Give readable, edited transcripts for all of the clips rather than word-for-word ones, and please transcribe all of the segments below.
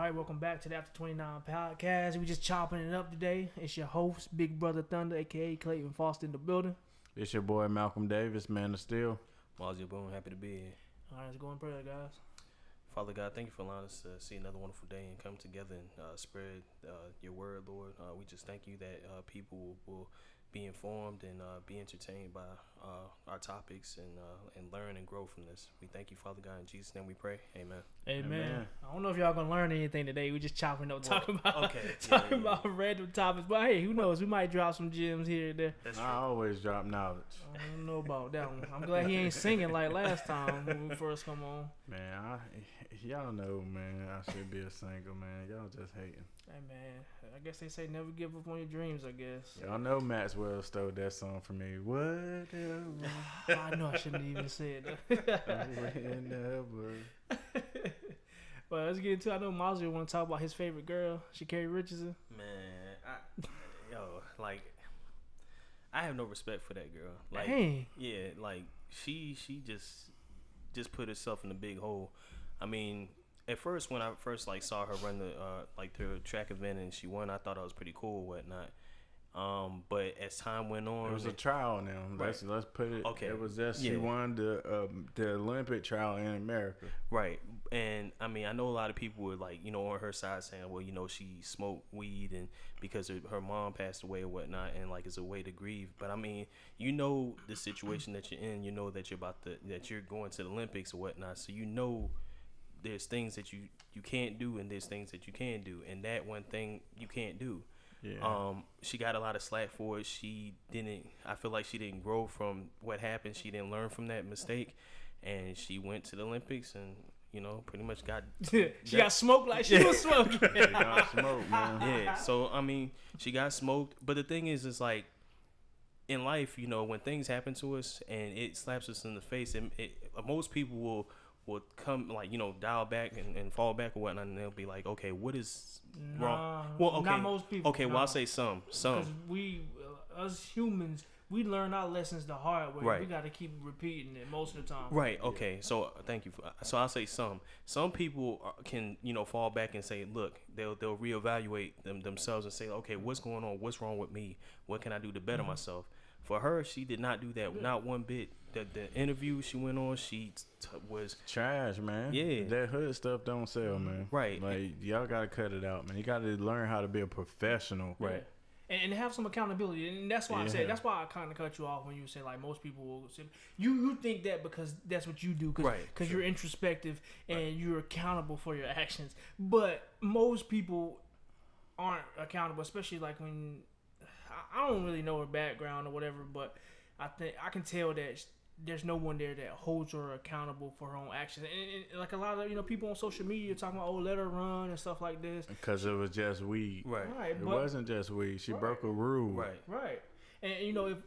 All right, welcome back to the After 29 podcast. We just chopping it up today. It's your host, Big Brother Thunder, a.k.a. Clayton Foster in the building. It's your boy Malcolm Davis, man of steel. Wazzy Boone, happy to be here. All right, let's go in prayer, guys. Father God, thank you for allowing us to see another wonderful day and come together and spread your word, Lord. We just thank you that people will be informed and be entertained by our topics and learn and grow from this. We thank you, Father God. In Jesus' name we pray. Amen. Amen. I don't know if y'all gonna learn anything today. We just chopping up, talking about about random topics. But hey, who knows? We might drop some gems here and there. I always drop knowledge. I don't know about that one. I'm glad he ain't singing like last time when we first come on. Man, y'all know, man, I should be a singer, man. Y'all just hating. Hey, man, I guess they say never give up on your dreams, I guess. Y'all know Maxwell stole that song from me. Whatever. I know I shouldn't even say it. Whenever. Well, let's get into it. I know Mazio want to talk about his favorite girl, Sha'Carri Richardson. Man, I have no respect for that girl. Like, Dang. yeah, like she just put herself in a big hole. I mean, at first when I saw her run the track event and she won, I thought that was pretty cool and whatnot. But as time went on, it was a trial now. Right. Let's put it. Okay. It was just she won the Olympic trial in America. Right. And I mean, I know a lot of people were like, on her side saying, well, she smoked weed and because her mom passed away or whatnot, and like it's a way to grieve. But I mean, the situation that you're in, that that you're going to the Olympics or whatnot, so there's things that you can't do and there's things that you can do, and that one thing you can't do. Yeah. She got a lot of slack for it. I feel like she didn't grow from what happened. She didn't learn from that mistake, and she went to the Olympics and pretty much got she got smoked like she was smoking. She got smoked, man. Yeah. So I mean, she got smoked, but the thing is like in life, when things happen to us and it slaps us in the face, most people will come like dial back and fall back or whatnot, and they'll be like, okay, what is wrong? Well, okay, not most people. Okay, well, I'll say some because we us humans, we learn our lessons the hard way. Right. We got to keep repeating it most of the time. Right. Okay. So thank you. So I'll say some people can fall back and say, look, they'll reevaluate themselves and say, okay, what's going on? What's wrong with me? What can I do to better myself? For her, she did not do that, not one bit. The interview she went on, she was trash, man. Yeah, that hood stuff don't sell, man. Right. Like y'all gotta cut it out, man. You gotta learn how to be a professional. Right. And have some accountability, and that's why I said. That's why I kind of cut you off when you say like most people will say you think that because that's what you do, because you're introspective and you're accountable for your actions. But most people aren't accountable, especially like when I don't really know her background or whatever, but I think I can tell that there's no one there that holds her accountable for her own actions. And like a lot of people on social media talking about, let her run and stuff like this. Because it was just weed. Right. It wasn't just weed. She broke a rule. Right. And if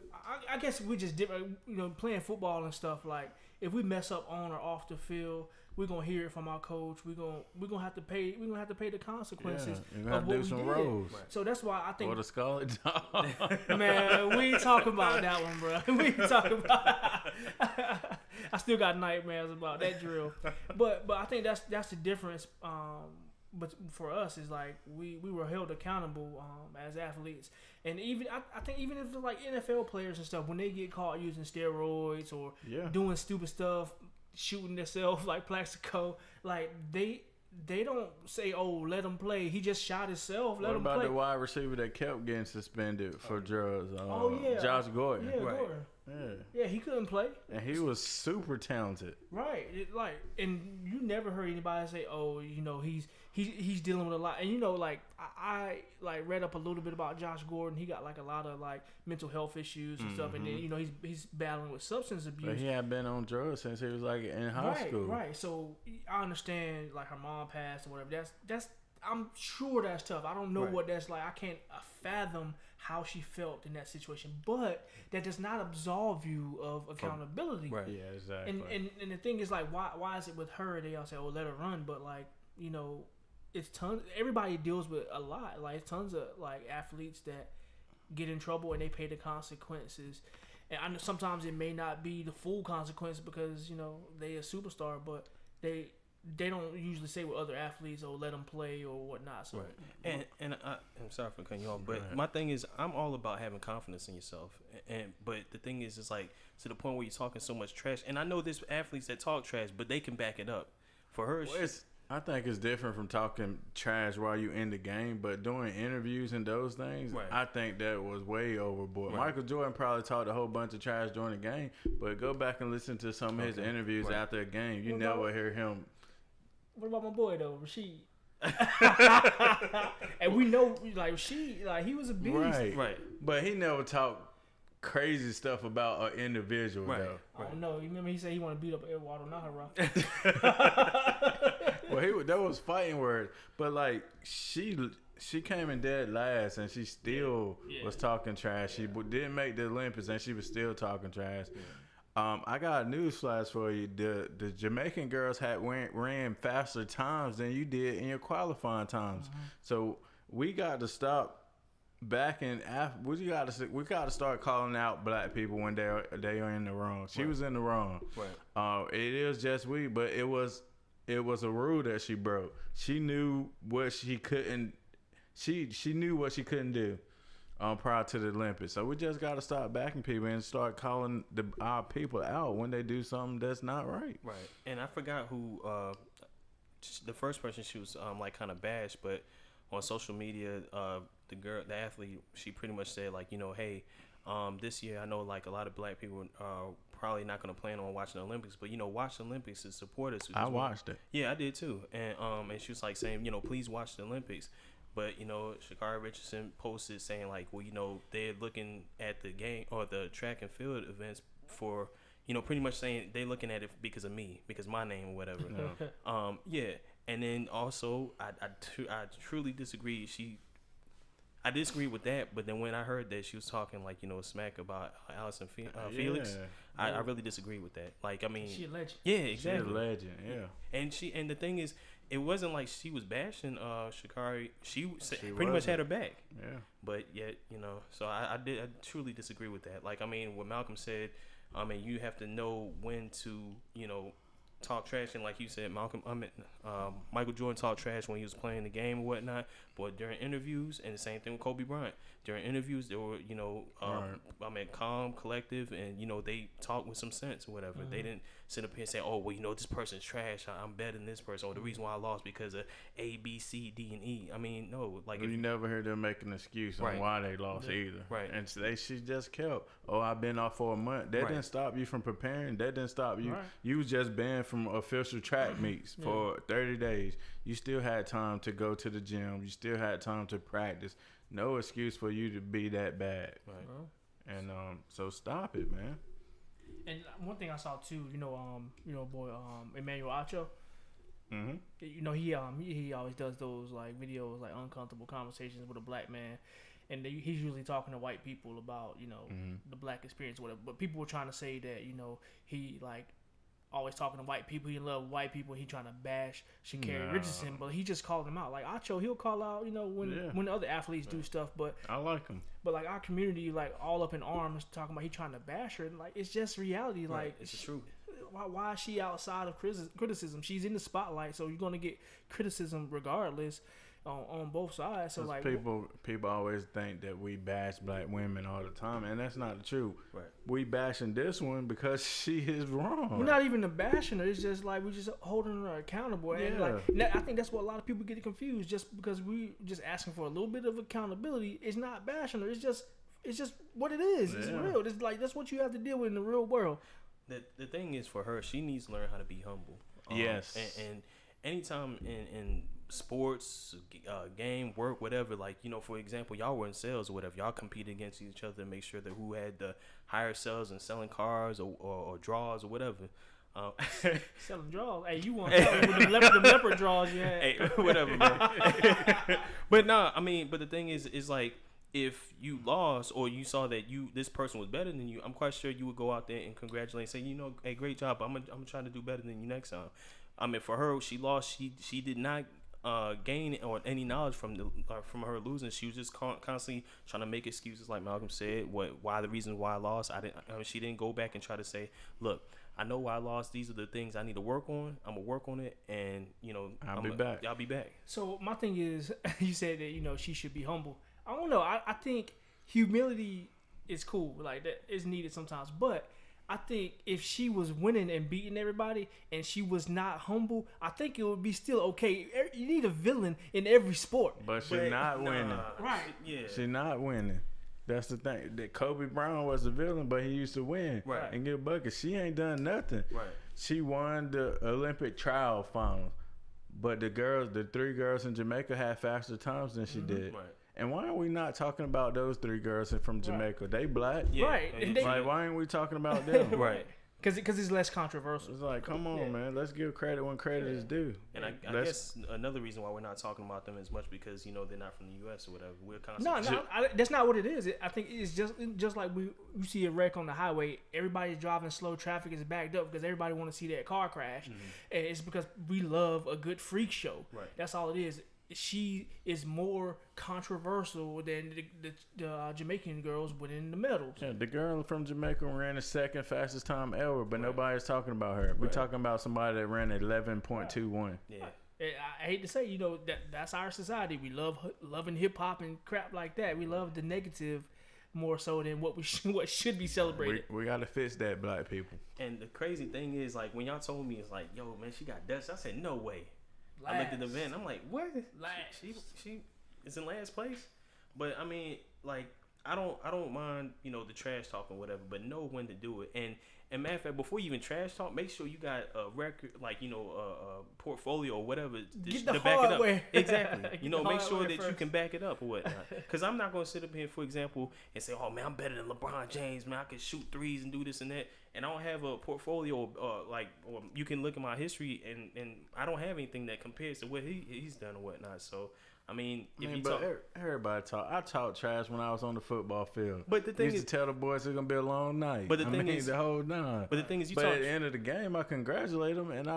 I guess we just different. Playing football and stuff, like if we mess up on or off the field, we're gonna hear it from our coach. We're gonna have to pay. We're gonna have to pay the consequences. Yeah, you gotta do some roles. Right. So that's why I think. Or the scarlet dog. Man, we ain't talking about that one, bro. We ain't talking about. I still got nightmares about that drill. But I think that's the difference. But for us, is like we were held accountable as athletes, and even I think even if like NFL players and stuff, when they get caught using steroids or doing stupid stuff, shooting themselves like Plaxico, like they don't say, let him play. He just shot himself. Let him play. What about the wide receiver that kept getting suspended for drugs? Josh Gordon. Yeah, Gordon. Yeah, he couldn't play, and he was super talented. Right, and you never heard anybody say, he's dealing with a lot. And I read up a little bit about Josh Gordon. He got like a lot of like mental health issues and stuff, and then he's battling with substance abuse. But he had been on drugs since he was like in high school. Right. So I understand like her mom passed or whatever. That's I'm sure that's tough. I don't know what that's like. I can't fathom how she felt in that situation, but that does not absolve you of accountability. Right. Yeah, exactly. And the thing is like, why is it with her? They all say, let her run, but like it's tons. Everybody deals with a lot. Like tons of like athletes that get in trouble and they pay the consequences. And I know sometimes it may not be the full consequence because they a superstar, but they they don't usually say with other athletes or let them play or whatnot. So, right. And I'm sorry for cutting you off, but my thing is, I'm all about having confidence in yourself. But the thing is, it's like to the point where you're talking so much trash. And I know there's athletes that talk trash, but they can back it up. For her, I think it's different from talking trash while you in the game, but doing interviews and those things, I think that was way overboard. Michael Jordan probably talked a whole bunch of trash during the game, but go back and listen to some of his interviews after a game. You never hear him. What about my boy though, Rashid? And we know, like Rashid, like he was a beast, right? But he never talked crazy stuff about an individual though. I don't know. You remember he said he wanted to beat up Eduardo Nahara. Well, that was fighting words, but like she came in dead last, and she still was talking trash. She didn't make the Olympics, and she was still talking trash. I got a news flash for you. The Jamaican girls ran faster times than you did in your qualifying times. So we got to stop backing. We got to start calling out black people when they are in the wrong. She was in the wrong. It is just but it was a rule that she broke. She knew what she couldn't. She knew what she couldn't do. Prior to the Olympics, so we just got to start backing people and start calling our people out when they do something that's not right. Right, and I forgot who the first person she was like kind of bashed, but on social media, the athlete, she pretty much said like, hey, this year I know like a lot of black people are probably not going to plan on watching the Olympics, but watch the Olympics and support us. I watched it. Yeah, I did too, and she was like saying, please watch the Olympics. But, Sha'Carri Richardson posted saying, like, well, they're looking at the game or the track and field events for, pretty much saying they're looking at it because of me, because my name or whatever. Yeah. And then also, I truly disagree. I disagree with that, but then when I heard that she was talking, like, smack about Allison Felix, I really disagree with that. Like, I mean. She a legend. Yeah, exactly. She's a legend, yeah. And the thing is, it wasn't like she was bashing Sha'Carri. She pretty much had her back. Yeah. But yet, so I truly disagree with that. Like, I mean, what Malcolm said, I mean, you have to know when to, talk trash. And like you said, Michael Jordan talked trash when he was playing the game or whatnot. But during interviews, and the same thing with Kobe Bryant. During interviews, they were, calm, collective, and, they talked with some sense or whatever. They didn't sit up here and say, oh, well, this person's trash. I'm better than this person. Or the reason why I lost because of A, B, C, D, and E. I mean, no. Like, you never heard them make an excuse on why they lost either. Right. And she just kept, I've been off for a month. That didn't stop you from preparing. That didn't stop you. Right. You was just banned from official track meets for 30 days. You still had time to go to the gym. You still had time to practice. No excuse for you to be that bad. Right. And so stop it, man. And one thing I saw too, boy, Emmanuel Acho. He always does those like videos, like uncomfortable conversations with a black man, and he's usually talking to white people about the black experience, or whatever. But people were trying to say that he like always talking to white people. He love white people. He trying to bash Sha'Carri Richardson, but he just called them out. Like Acho, he'll call out, when other athletes do stuff. But I like him. But like our community, like all up in arms, talking about he trying to bash her. And like it's just reality. Like it's the truth. Why is she outside of criticism? She's in the spotlight, so you're gonna get criticism regardless. On both sides. So like people always think that we bash black women all the time, and that's not the truth. Right. We bashing this one because she is wrong. We're not even bashing her. It's just like we're just holding her accountable. And I think that's what a lot of people get confused. Just because we just asking for a little bit of accountability, it's not bashing her. It's just what it is. It's real. It's like that's what you have to deal with in the real world. The thing is, for her, she needs to learn how to be humble. Yes. And anytime in sports, game, work, whatever, like, for example, y'all were in sales or whatever, y'all competed against each other to make sure that who had the higher sales and selling cars or draws or whatever. Selling draws. Hey, you want the leopard draws you had. Hey, whatever, man. But no, I mean, but the thing is like, if you lost or you saw that this person was better than you, I'm quite sure you would go out there and congratulate and say, hey, great job. I'm gonna try to do better than you next time. I mean, for her, she lost. She did not gain or any knowledge from her losing. She was just constantly trying to make excuses, like Malcolm said. Why the reason why I lost? She didn't go back and try to say, look, I know why I lost. These are the things I need to work on. I'm gonna work on it, and I'll be back. So my thing is, you said that she should be humble. I don't know. I think humility is cool. Like, that is needed sometimes, but I think if she was winning and beating everybody and she was not humble, I think it would be still okay. You need a villain in every sport. But she's not winning. Right. Yeah. She's not winning. That's the thing. That Kobe Bryant was a villain, but he used to win and get buckets. She ain't done nothing. Right. She won the Olympic trial finals, but the 3 girls in Jamaica had faster times than she did. Right. And why are we not talking about those 3 girls from Jamaica? They black. Yeah. Right. Like, why ain't we talking about them? Right. Because it's less controversial. It's like, come on, man. Let's give credit when credit is due. And I guess another reason why we're not talking about them as much because they're not from the U.S. or whatever. We're constantly that's not what it is. I think it's just like we see a wreck on the highway. Everybody's driving slow. Traffic is backed up because everybody want to see that car crash. And it's because we love a good freak show. Right. That's all it is. She is more controversial than the Jamaican girls winning the medals. Yeah, the girl from Jamaica ran the second fastest time ever, but nobody's talking about her. We're talking about somebody that ran 11.21. Yeah. I hate to say, that's our society. We loving hip hop and crap like that. We love the negative more so than what should be celebrated. We gotta fix that, black people. And the crazy thing is, like, when y'all told me, it's like, yo, man, she got dust. I said, no way. I looked at the event. I'm like, what? She is in last place. But I mean, like, I don't mind the trash talk or whatever, but know when to do it. And matter of fact, before you even trash talk, make sure you got a record, like a portfolio or whatever to back it up. Way. Exactly. Make sure that you can back it up or whatnot. Because I'm not gonna sit up here, for example, and say, oh man, I'm better than LeBron James. Man, I can shoot threes and do this and that. And I don't have a portfolio or you can look at my history and I don't have anything that compares to what he's done or whatnot. So I mean, everybody talk. I talked trash when I was on the football field. But the thing is, to tell the boys it's gonna be a long night. But the thing is, the whole nine. But the thing is, at the end of the game, I congratulate them, and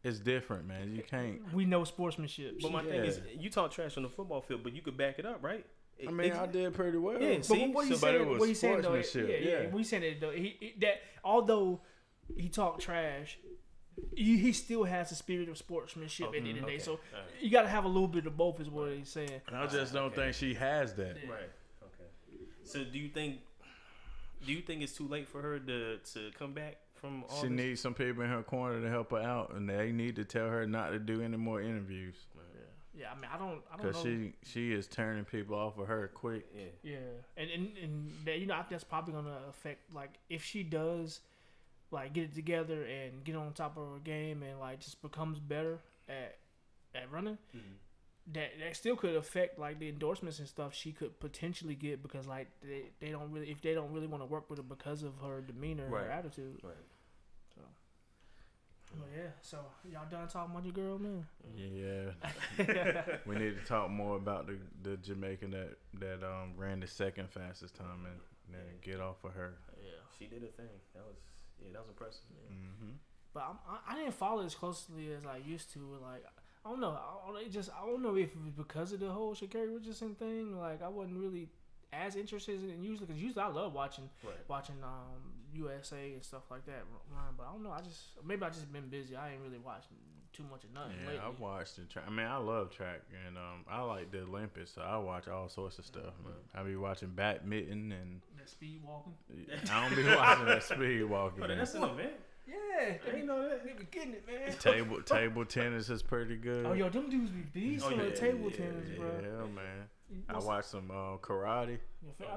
it's different, man. You can't. We know sportsmanship. But my thing is, you talk trash on the football field, but you could back it up, right? I mean, I did pretty well. Yeah, but what he's saying though, we saying it though. That although he talked trash, he still has the spirit of sportsmanship at the end of the day. So you got to have a little bit of both, is what he's saying. And I just don't think she has that. Yeah. Right. Okay. So do you think it's too late for her to come back from all She this? needs some people in her corner to help her out, and they need to tell her not to do any more interviews. Yeah, I mean, I don't know. Because she is turning people off of her quick. Yeah, and that, I think that's probably gonna affect, like, if she does, like, get it together and get on top of her game and, like, just becomes better at running. Mm-hmm. That still could affect, like, the endorsements and stuff she could potentially get because, like, they don't really want to work with her because of her demeanor and her attitude. Right. So. Well, yeah, so y'all done talking about your girl, man? Yeah. We need to talk more about the Jamaican that ran the second fastest time and then get off of her. Yeah, she did a thing. That was impressive. Yeah. Mm-hmm. But I didn't follow as closely as I used to. Like, I don't know. I don't know if it was because of the whole Sha'Carri Richardson thing. Like, I wasn't really as interested in usually because I love watching USA and stuff like that. But I don't know. I just been busy. I ain't really watched too much of nothing lately. I watched the track. I mean, I love track and I like the Olympics, so I watch all sorts of stuff. I be watching badminton and that speed walking. I don't be watching that speed walking. But that's an event. Yeah, I know that. They be getting it, man. Table tennis is pretty good. Oh, yo, them dudes be beasts on the table tennis, bro. Yeah, man. I watched some karate.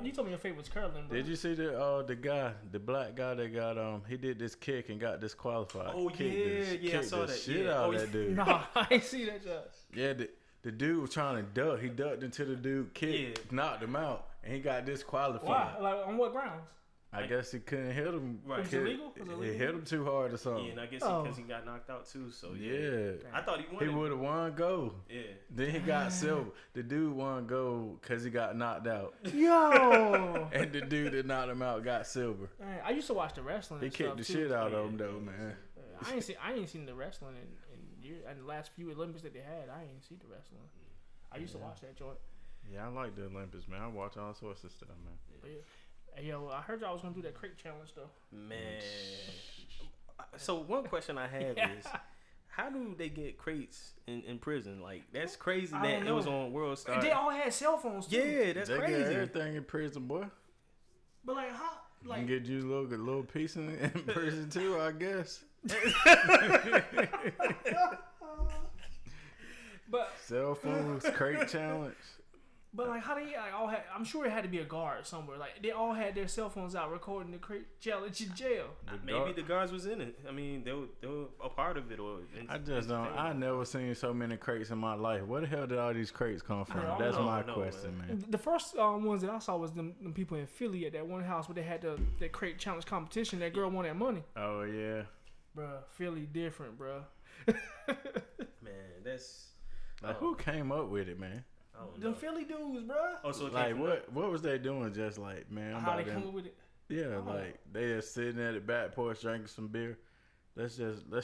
You told me your favorite was curling, bro. Did you see the black guy that got he did this kick and got disqualified? Oh yeah, I saw that. Shit out of that dude. Nah, I ain't see that shot. Yeah, the dude was trying to duck. He ducked into the dude, kicked, knocked him out, and he got disqualified. Why? Like, on what grounds? I guess he couldn't hit him. Right. Was it illegal? He hit him too hard or something. Yeah, and I guess because he got knocked out too. So yeah. I thought he won. He would have won gold. Yeah. Then he got silver. The dude won gold because he got knocked out. Yo. And the dude that knocked him out got silver. Man, I used to watch the wrestling. He kicked the shit out of him though, man. I ain't seen the wrestling in and the last few Olympics that they had, I ain't see the wrestling. I used to watch that joint. Yeah, I like the Olympics, man. I watch all sorts of stuff, man. But yeah. Hey, yo, I heard y'all was gonna do that crate challenge though. Man. So one question I have is, how do they get crates in prison? Like, that's crazy that it was on World Star. They all had cell phones too. Yeah, that's crazy. They get everything in prison, boy. But like, how? Like, you can get you a little piece in prison too, I guess. but cell phones crate challenge. But like, how they all had? I'm sure it had to be a guard somewhere. Like, they all had their cell phones out recording the crate challenge in jail. Maybe the guards was in it. I mean, they were a part of it. I just don't. I never seen so many crates in my life. Where the hell did all these crates come from? That's my question, man. The first ones that I saw was them people in Philly at that one house where they had the crate challenge competition. That girl won that money. Oh yeah, bruh. Philly different, bruh. Man, that's like who came up with it, man? The Philly dudes, bro. Oh, so like what was they doing? Just like, man, how they come up with it? Yeah, like they just sitting at the back porch drinking some beer. Let's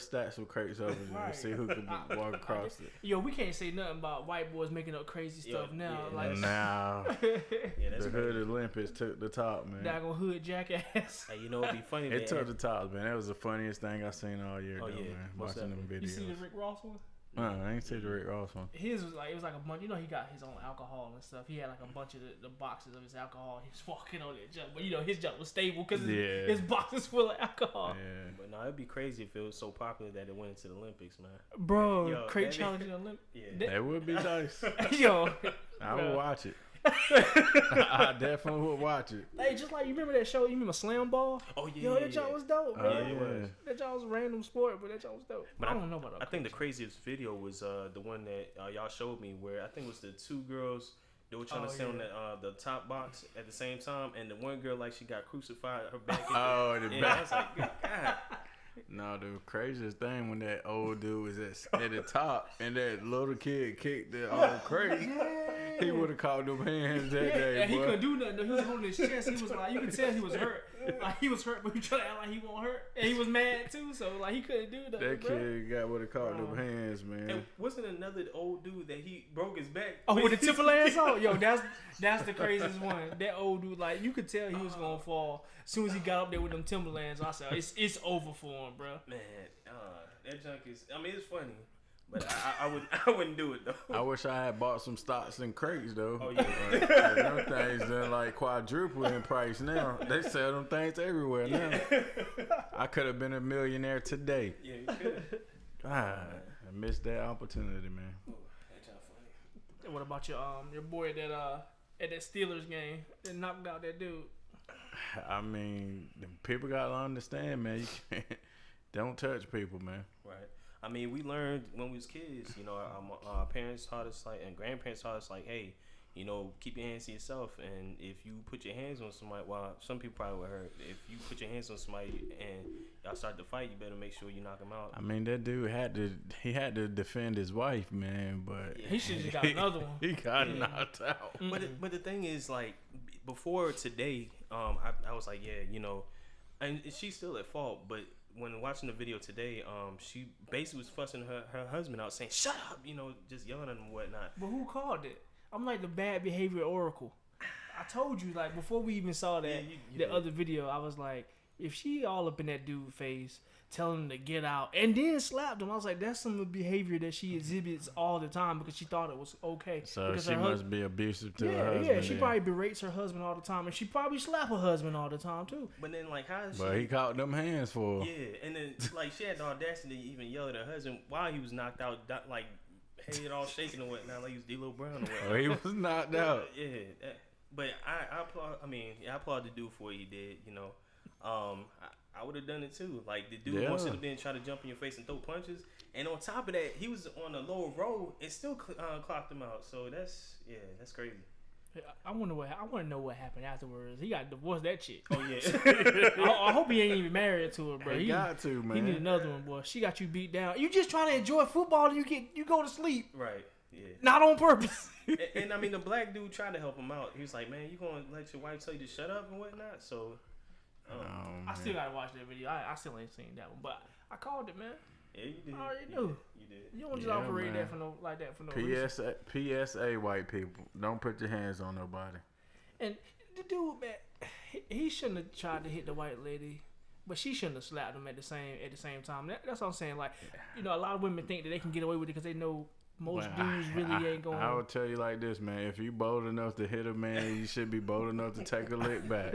stack some crates up and see who can walk across it. Yo, we can't say nothing about white boys making up crazy stuff now. Yeah, like now, the Hood Olympics took the top, man. Daggone hood jackass. Hey, you know it'd be funny. It took the top, man. That was the funniest thing I seen all year, man. Watching them videos. You see the Rick Ross one? I ain't see the Rick Ross one. His was like, it was like a bunch. You know, he got his own alcohol and stuff. He had like a bunch of the boxes of his alcohol. He was walking on that junk, but you know his junk was stable because his box was full of alcohol. Yeah. But no, it'd be crazy if it was so popular that it went into the Olympics, man. Bro, crate challenge in the Olympics. Yeah, that would be nice. Yo, I would watch it. I definitely would watch it. Hey, just like you remember that show? You remember Slam Ball? Oh yeah. Yo, that joint was dope, bro. Yeah. That joint was a random sport, but that joint was dope. But I don't know about that. I think the craziest video was the one that y'all showed me, where I think it was the two girls. They were trying to sit on the top box at the same time, and the one girl like she got crucified. Her back. The back. I was like, God. No, the craziest thing when that old dude was at the top and that little kid kicked the crate, he would have caught them hands that day. And he couldn't do nothing. He was holding his chest. He was like, you could tell he was hurt. Like he was hurt, but he tried to act like he wasn't hurt, and he was mad too. So like he couldn't do nothing. That kid would have caught them hands, man. And wasn't another old dude that he broke his back? Oh, with the Timberlands on? Yo, that's the craziest one. That old dude, like you could tell he was gonna fall as soon as he got up there with them Timberlands. I said, it's over for him, bro. Man, that junk is. I mean, it's funny, but I wouldn't do it though. I wish I had bought some stocks and crates though. Oh yeah, them things done like quadruple in price now. They sell them things everywhere now. I could have been a millionaire today. Yeah, you could. I missed that opportunity, man. Ooh, that junk funny. What about your boy that at that Steelers game that knocked out that dude? I mean, people gotta understand, man. You can't don't touch people, man. Right. I mean, we learned when we was kids. You know, our parents taught us and grandparents taught us hey, you know, keep your hands to yourself. And if you put your hands on somebody, well, some people probably would hurt. If you put your hands on somebody and y'all start to fight, you better make sure you knock them out. I mean, that dude had to defend his wife, man. But he should have got another one. He got knocked out. But the thing is, like, before today, I was like, yeah, you know, and she's still at fault, but when watching the video today, she basically was fussing her husband out, saying, shut up, you know, just yelling at him and whatnot. But who called it? I'm like the bad behavior oracle. I told you, like, before we even saw that other video, I was like, if she all up in that dude's face, telling him to get out, and then slapped him, I was like, that's some of the behavior that she exhibits all the time because she thought it was okay. So she must be abusive to her husband. Yeah, she probably berates her husband all the time, and she probably slap her husband all the time too. But then, like, how is she? But he caught them hands for her. Yeah, and then, like, she had the audacity to even yell at her husband while he was knocked out, like, head all shaking and whatnot, like he was D-Lo Brown or whatnot. Oh, he was knocked out. Yeah, but I applaud. I mean, I applaud the dude for what he did. You know, I would have done it too. Like the dude wants to been trying to jump in your face and throw punches, and on top of that, he was on a lower row and still clocked him out. So that's crazy. I want to know what happened afterwards. He got divorced that chick. Oh yeah. I hope he ain't even married to her, bro. He got to, man. He need another one, boy. She got you beat down. You just trying to enjoy football and you go to sleep. Right. Yeah. Not on purpose. and I mean, the black dude tried to help him out. He was like, "Man, you gonna let your wife tell you to shut up and whatnot?" So, I still gotta watch that video. I still ain't seen that one, but I called it, man. Yeah, you did. I already knew. You did. You don't just operate that for no reason. PSA, white people, don't put your hands on nobody. And the dude, man, he shouldn't have tried to hit the white lady, but she shouldn't have slapped him at the same time. That's what I'm saying. Like, a lot of women think that they can get away with it because they know most dudes really ain't going. I would tell you like this, man. If you bold enough to hit a man, you should be bold enough to take a lick back.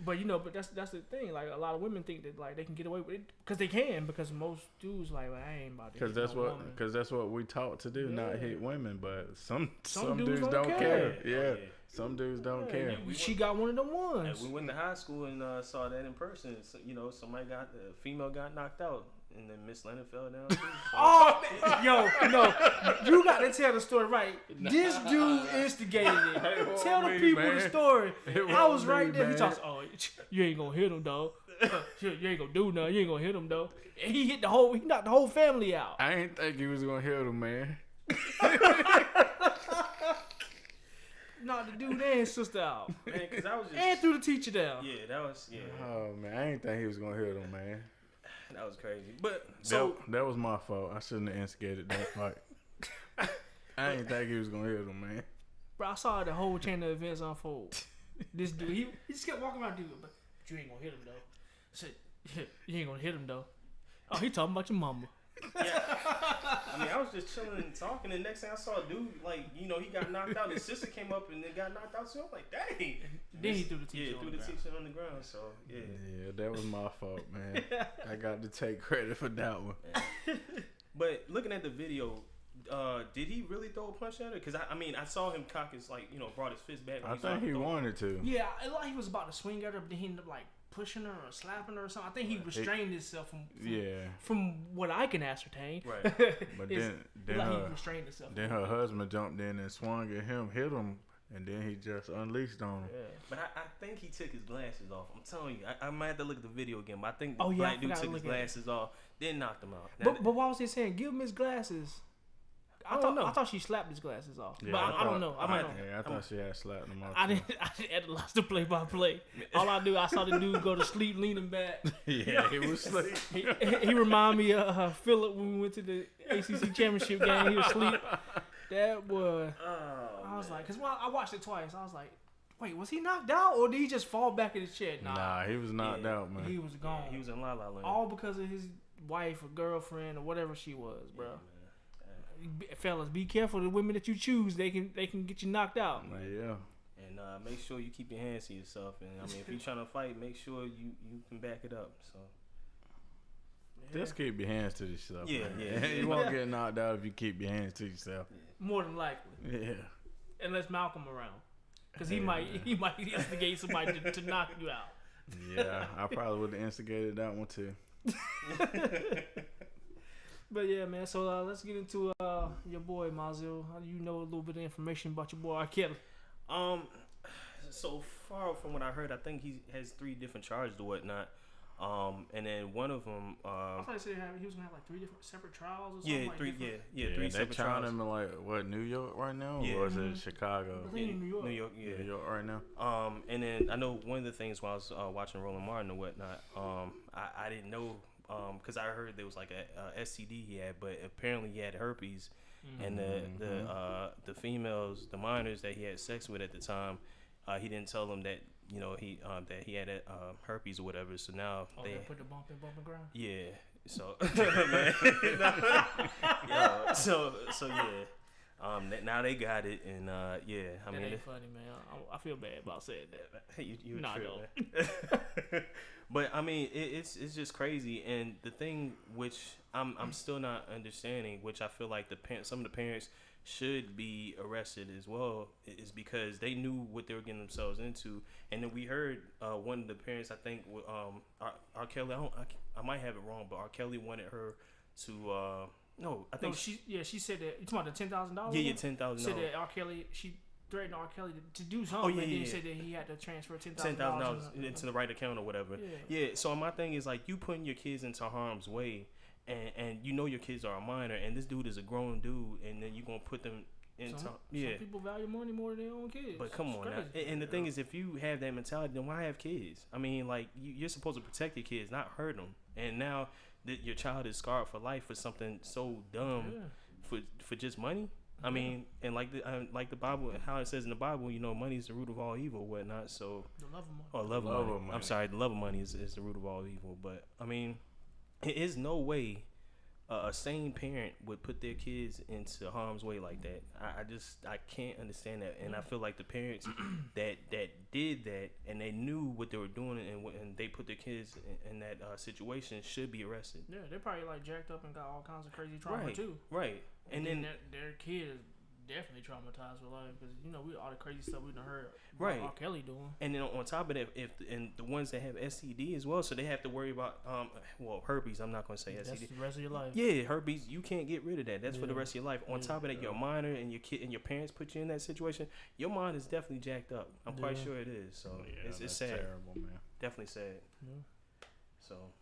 But but that's the thing. Like, a lot of women think that like they can get away with it because they can. Because most dudes like, well, I ain't about to. Because that's what we taught to do, not hit women. But some dudes don't care. Yeah. Some dudes don't care. She got one of them ones. We went to high school and saw that in person. So, a female got knocked out, and then Miss Lennon fell down too. So. No, you got to tell the story right. This dude instigated it. Tell the people the story. I was right there. He talks, you ain't gonna hit him, dog. You ain't gonna do nothing. You ain't gonna hit him, though. And he knocked the whole family out. I ain't think he was gonna hit him, man. Knocked the dude and sister out. Man, because I was just... And threw the teacher down. Yeah, that was... Yeah. Oh, man. I ain't think he was going to hit him, man. That was crazy. But, so... That was my fault. I shouldn't have instigated that fight. I ain't think he was going to hit him, man. Bro, I saw the whole chain of events unfold. This dude, he just kept walking around, dude, but you ain't going to hit him, though. I said, you ain't going to hit him, though. Oh, he talking about your mama. Yeah, I mean, I was just chilling and talking, and next thing I saw a dude, he got knocked out. His sister came up and then got knocked out too. I'm like, dang. Then he threw the teacher on the ground. So yeah. Yeah, that was my fault, man. I got to take credit for that one. But looking at the video, did he really throw a punch at her? Because I saw him cock his brought his fist back. I think he wanted to. Yeah, like he was about to swing at her, but then he ended up pushing her or slapping her or something. I think he restrained himself from what I can ascertain. Right. But then he restrained himself. Then her husband jumped in and swung at him, hit him, and then he just unleashed on him. Yeah. But I think he took his glasses off. I'm telling you, I might have to look at the video again. But I think the black dude took his glasses off, then knocked him out. But why was he saying give him his glasses? I thought she slapped his glasses off, but I don't know. I thought she had slapped him off. I didn't watch the play-by-play. All I do, I saw the dude go to sleep leaning back. Yeah, he was asleep. He reminded me of Phillip when we went to the ACC championship game. He was asleep. That was. I was like, because I watched it twice. I was like, wait, was he knocked out or did he just fall back in his chair? Nah, he was knocked out, man. He was gone. Yeah, he was in La La Land. All because of his wife or girlfriend or whatever she was, bro. Yeah, fellas, be careful. The women that you choose, they can get you knocked out. Yeah. And make sure you keep your hands to yourself. And if you're trying to fight, make sure you can back it up. So just keep your hands to yourself. Yeah, man. Yeah. You won't get knocked out if you keep your hands to yourself. Yeah. More than likely. Yeah. Unless Malcolm around, because he might instigate somebody to knock you out. Yeah, I probably would have instigated that one too. But yeah, man. So let's get into your boy Mazil. You know a little bit of information about your boy R. Kelly. So far from what I heard, I think he has 3 different charges or whatnot. And then one of them. I thought he said he was gonna have 3 different separate trials or something. Three they separate trying trials. him in New York right now, or is it Chicago? I think New York. New York, yeah. New York right now. And then I know one of the things while I was watching Roland Martin or whatnot, I didn't know. Because I heard there was like a STD he had, but apparently he had herpes, and the females, the minors that he had sex with at the time, he didn't tell them that that he had herpes or whatever. So now they put the bump in ground. Yeah. So man, now they got it, and yeah. I mean, ain't funny, man. I feel bad about saying that. You don't. But I mean, it's just crazy, and the thing which I'm still not understanding, which I feel like some of the parents should be arrested as well, is because they knew what they were getting themselves into, and then we heard one of the parents, I think, R. Kelly. I might have it wrong, but R. Kelly wanted her to. No, I think she said that. You talking about the $10,000? Yeah, $10,000. Said that R. Kelly, she threatened R. Kelly to do something, and then said that he had to transfer $10,000 into the right account or whatever. Yeah. So my thing is like you putting your kids into harm's way, and you know your kids are a minor, and this dude is a grown dude, and then you gonna put them into some people value money more than their own kids. But come on now. And the thing is, if you have that mentality, then why have kids? I mean, like you're supposed to protect your kids, not hurt them. And now your child is scarred for life for something so dumb for just money. I mean, and like the Bible, how it says in the Bible, you know, money is the root of all evil, or whatnot. So, the love of money. Or love of money. I'm sorry, the love of money is the root of all evil. But I mean, it is no way a sane parent would put their kids into harm's way like that. I can't understand that, and I feel like the parents that did that and they knew what they were doing and they put their kids in that situation should be arrested. Yeah, they probably like jacked up and got all kinds of crazy trauma too. Right, and then their kids definitely traumatized for life because you know all the crazy stuff we done heard. Right, R. Kelly doing. And then on top of that, and the ones that have STD as well, so they have to worry about herpes. I'm not gonna say STD. That's the rest of your life. Yeah, herpes. You can't get rid of that. That's for the rest of your life. On top of that, you're a minor and your kid and your parents put you in that situation. Your mind is definitely jacked up. I'm quite sure it is. So it's sad. Terrible, man. Definitely sad. Yeah. So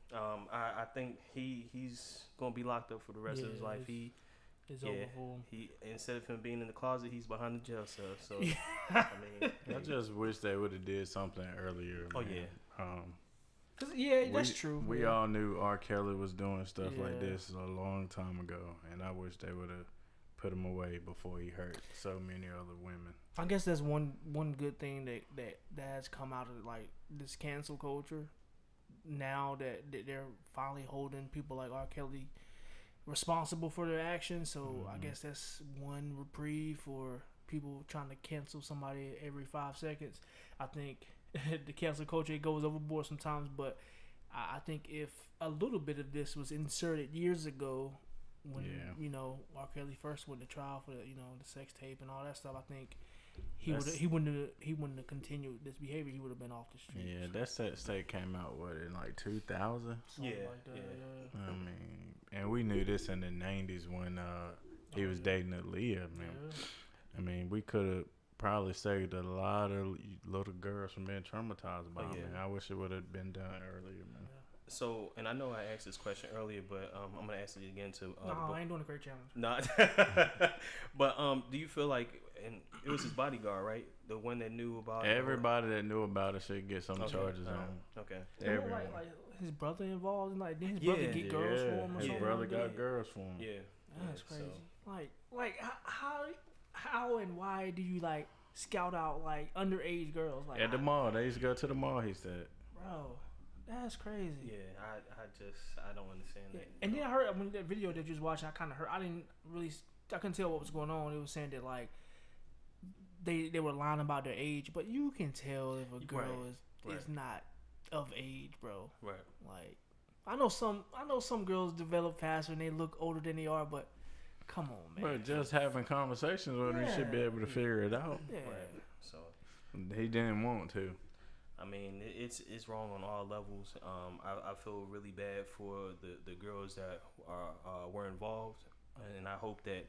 I think he's gonna be locked up for the rest of his life. It's over for him. He instead of him being in the closet, he's behind the jail cell. So I mean, I just wish they would have did something earlier. Oh yeah. That's true. We all knew R. Kelly was doing stuff like this a long time ago, and I wish they would have put him away before he hurt so many other women. I guess that's one good thing that has come out of like this cancel culture. Now that they're finally holding people like R. Kelly responsible for their actions, so I guess that's one reprieve for people trying to cancel somebody every 5 seconds. I think the cancel culture goes overboard sometimes, but I think if a little bit of this was inserted years ago when you know R. Kelly first went to trial for the sex tape and all that stuff, I think he wouldn't have continued this behavior. He would have been off the street. Yeah, that state came out in like 2000. Yeah. I mean, and we knew this in the 90s when he was dating Aaliyah, man. Yeah. I mean, we could have probably saved a lot of little girls from being traumatized by it. Man. I wish it would have been done earlier, man. Yeah. So, and I know I asked this question earlier, but I'm gonna ask it again to. I ain't doing a great challenge. Not. But do you feel like, and it was his bodyguard, right? The one that knew about everybody that knew about it should get some charges on. Okay. Everyone. Like his brother involved, and like did his brother get girls for him or something? His brother got girls for him. Yeah. That's crazy. So. Like how and why do you like scout out like underage girls? Like at the mall, they used to go to the mall. He said, "Bro, that's crazy." Yeah, I don't understand that. And then I heard when that video that you was watching, I couldn't tell what was going on. It was saying that like they were lying about their age, but you can tell if a girl is not of age, bro. Right. Like I know some girls develop faster and they look older than they are, but come on, man. But just having conversations with them, you should be able to figure it out. Yeah. Right. So he didn't want to. I mean, it's wrong on all levels. I feel really bad for the girls that were involved, and I hope that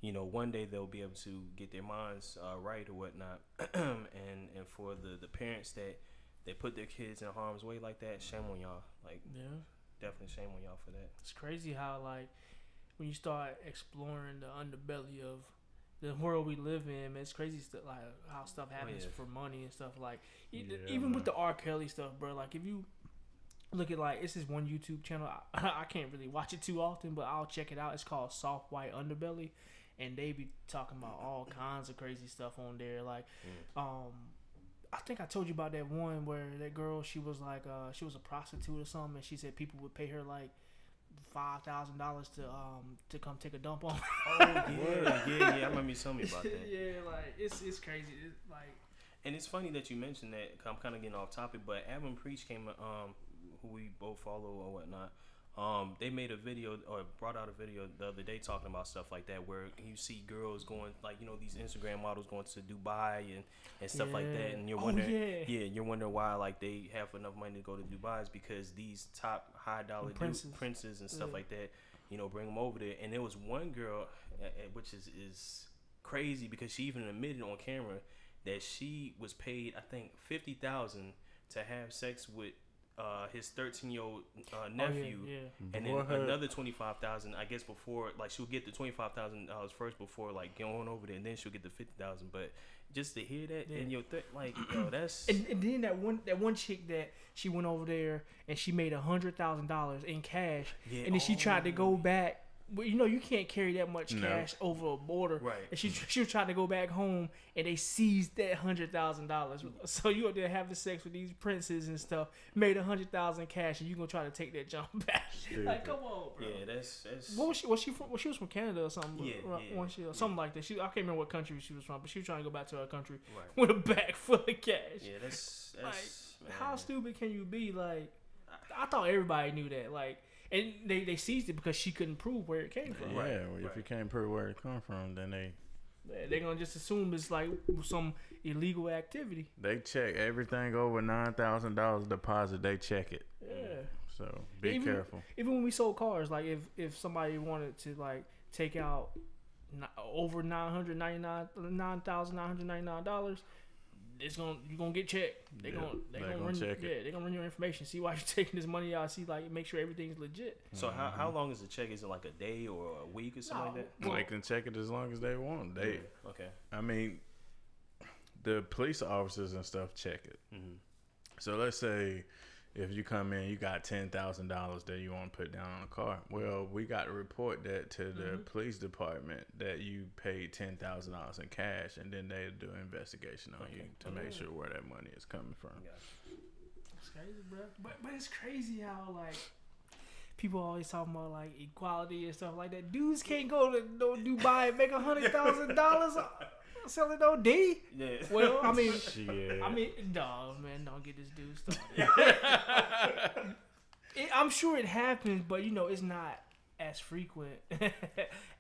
one day they'll be able to get their minds right or whatnot. and for the parents that they put their kids in harm's way like that, shame on y'all. Like, definitely shame on y'all for that. It's crazy how like when you start exploring the underbelly of the world we live in, man, it's crazy stuff like how stuff happens for money and stuff. Like even with the R. Kelly stuff, bro. Like if you look at like it's this one YouTube channel. I can't really watch it too often, but I'll check it out. It's called Soft White Underbelly, and they be talking about all kinds of crazy stuff on there. Like, I think I told you about that one where that girl she was like she was a prostitute or something, and she said people would pay her like $5,000 to come take a dump on. Oh yeah. I remember you telling me about that. Yeah, like it's crazy. It's like, and it's funny that you mentioned that. I'm kind of getting off topic, but Adam Preach came, who we both follow or whatnot. They made a video or brought out a video the other day talking about stuff like that, where you see girls going like these Instagram models going to Dubai and stuff like that, and you're wondering, you're wondering why like they have enough money to go to Dubai is because these top high dollar princes and stuff like that, bring them over there. And there was one girl, which is crazy because she even admitted on camera that she was paid I think $50,000 to have sex with his 13-year-old nephew, and then another $25,000. I guess before, like, she'll get the $25,000 first before like going over there, and then she'll get the $50,000. But just to hear that in your like, yo, that's and then that one chick that she went over there and she made $100,000 in cash, and then she tried to go back. Well, you know, you can't carry that much cash over a border. Right. And she was trying to go back home, and they seized that $100,000. So you up there having sex with these princes and stuff, made $100,000 cash, and you gonna try to take that jump back? Like, come on, bro. Yeah, that's. What was she from? Well, she was from Canada or something. Yeah. Something like that. I can't remember what country she was from, but she was trying to go back to her country with a bag full of cash. Yeah, that's like, man. How stupid can you be? Like, I thought everybody knew that. Like. And they seized it because she couldn't prove where it came from. Yeah, if you can't prove where it come from, then they're gonna just assume it's like some illegal activity. They check everything over $9,000 deposit. They check it. Yeah. So be careful. Even when we sold cars, like if somebody wanted to like take out over $999, you're gonna get checked. They're gonna run check it. They're gonna run your information. See why you're taking this money out. See, like, make sure everything's legit. So how long is the check? Is it like a day or a week or something like that? Well, they can check it as long as they want. Okay. I mean, the police officers and stuff check it. Mm-hmm. So let's say if you come in, you got $10,000 that you want to put down on a car. Well, we got to report that to the police department that you paid $10,000 in cash, and then they do an investigation on you to make sure where that money is coming from. It's crazy, bro. But it's crazy how like people always talking about like equality and stuff like that. Dudes can't go to Dubai and make $100,000 selling OD. Yeah. Well, I mean, Shit. no, man, don't get this dude started. I'm sure it happens, but you know, it's not as frequent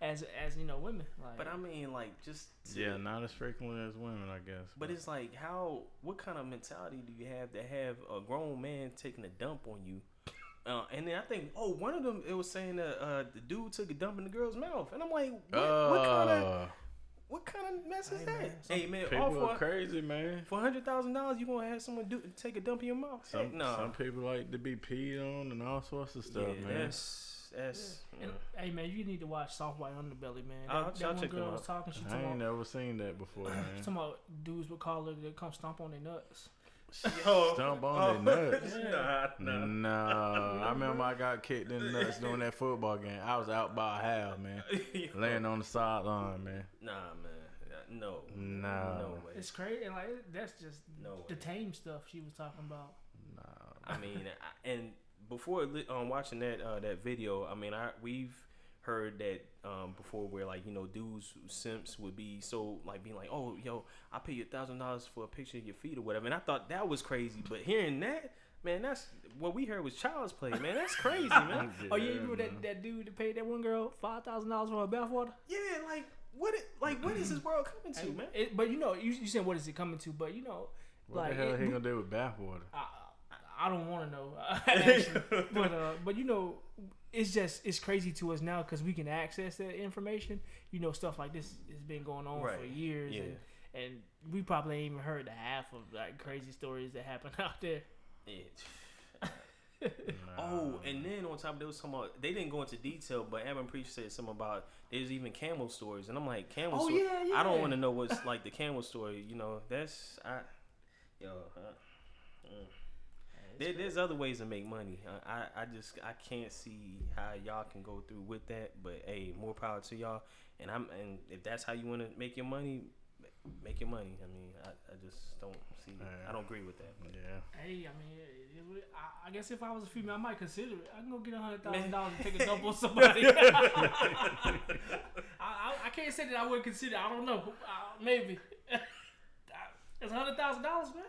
as women. Like, but I mean, like, just not as frequently as women, I guess. But it's like, what kind of mentality do you have to have a grown man taking a dump on you? And then I think, one of them, it was saying that the dude took a dump in the girl's mouth, and I'm like, what kind of mess is that? Hey man, people are crazy, man. For $100,000, you gonna have someone take a dump in your mouth? Some people like to be peed on and all sorts of stuff, man. That's. And, hey man, you need to watch Soft White Underbelly, man. I'll That one check girl was talking. She I ain't never seen that before, man. She's talking about dudes would call her to come stomp on their nuts. Stomp on their nuts. Nah. No, I remember I got kicked in the nuts during that football game. I was out by a half, man, laying on the sideline, man. Nah, man. No way. It's crazy, and like that's just the tame stuff she was talking about. No, I mean, and before watching that video, I mean, we've heard that before, where like dudes, simps would be so like being like, oh yo, I pay you $1,000 for a picture of your feet or whatever, and I thought that was crazy, but hearing that, man, that's what we heard was child's play, man. That's crazy, man. Yeah, you remember that dude that paid that one girl $5,000 for her bathwater? Yeah, like. What is this world coming to, man? But you said what is it coming to? But what the hell he gonna do with bathwater? I don't want to know, actually. But it's crazy to us now because we can access that information. Stuff like this has been going on for years, and we probably ain't even heard the half of like crazy stories that happen out there. And then on top of there was some they didn't go into detail, but Evan Preach said something about there's even camel stories, and I'm like, camel story? Yeah. I don't want to know what's like the camel story, that's there's other ways to make money. I can't see how y'all can go through with that, but hey, more power to y'all, and if that's how you want to make your money, make your money. I mean, I just don't see. I don't agree with that. Yeah. Hey, I mean, I guess if I was a female, I might consider it. I can go get $100,000 and take a dump on somebody. I can't say that I wouldn't consider it. I don't know. Maybe. It's $100,000, man.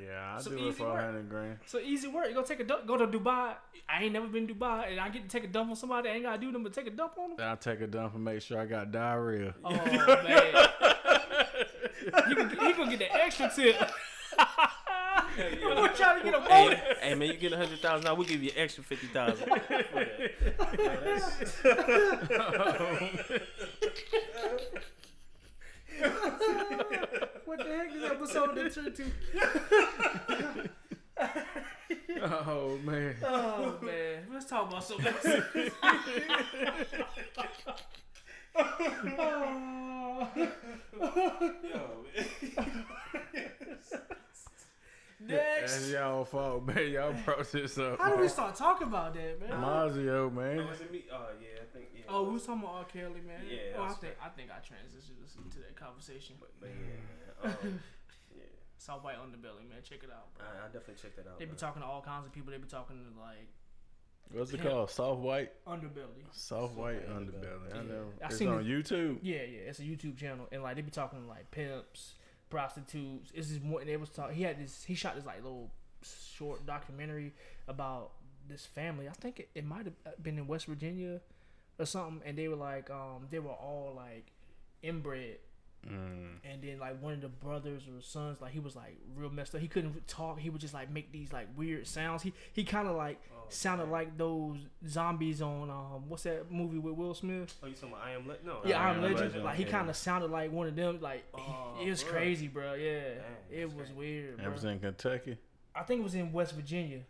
Yeah, I'll do it for $100,000. So easy work. You gonna take a dump, go to Dubai. I ain't never been to Dubai, and I get to take a dump on somebody. I ain't gotta do nothing but take a dump on them. Then I'll take a dump and make sure I got diarrhea. Oh man, he gonna get that extra tip. We're trying to get a bonus. Hey man, you get $100,000 now, we'll give you an extra $50,000. What the heck is this episode that turned to? Oh Oh man. Oh man, let's talk about something else. Next. That's y'all fault, man. Y'all brought this up. How do we start talking about that, man? Mazio, man. Was it me? Yeah, I think. Yeah, Oh, we was talking about R. Kelly, man. Yeah, Oh, I think I transitioned to that conversation. But yeah, man. Yeah. South White Underbelly, man. Check it out, bro. I definitely check that out. They be talking to all kinds of people. They be talking to like What's it called? Soft white? Underbelly. Soft white underbelly. I know. I It's seen on YouTube. Yeah, it's a YouTube channel, and like they be talking to like pimps, prostitutes. It's just more. And they was talking. He shot this like little short documentary about this family. I think it might have been in West Virginia or something. And they were like, they were all like inbred. And then like one of the brothers or sons, like he was like real messed up. He couldn't talk. He would just like make these like weird sounds. He kind of like sounded like those zombies on what's that movie with Will Smith? Oh, you talking about I Am Legend? No. Yeah, I Am Legend. Legend. Like he kind of sounded like one of them. Like it was bro. crazy, bro. Yeah, Dang, it was crazy. weird. It Bro. was in Kentucky. I think it was in West Virginia.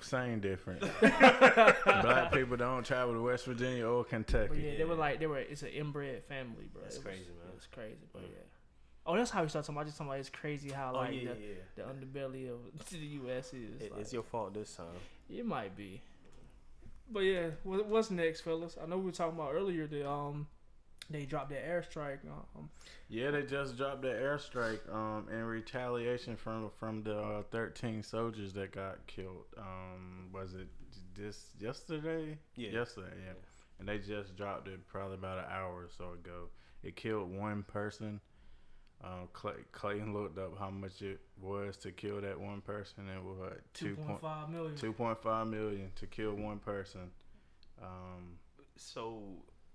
Same difference. Black people don't travel to West Virginia or Kentucky. But yeah, they were. It's an inbred family, bro. That's crazy, man. It's crazy, but yeah. Oh, that's how we started talking about. Just talking about it's crazy how like the underbelly of the U.S. is. It's your fault this time. It might be. But yeah, what's next, fellas? I know we were talking about earlier that they dropped that airstrike. Yeah, they just dropped the airstrike in retaliation from the 13 soldiers that got killed. Was it this yesterday? Yeah. Yesterday, yeah. And they just dropped it probably about an hour or so ago. It killed one person. Clayton looked up how much it was to kill that one person. It was 2.5 million. 2.5 million to kill one person. So,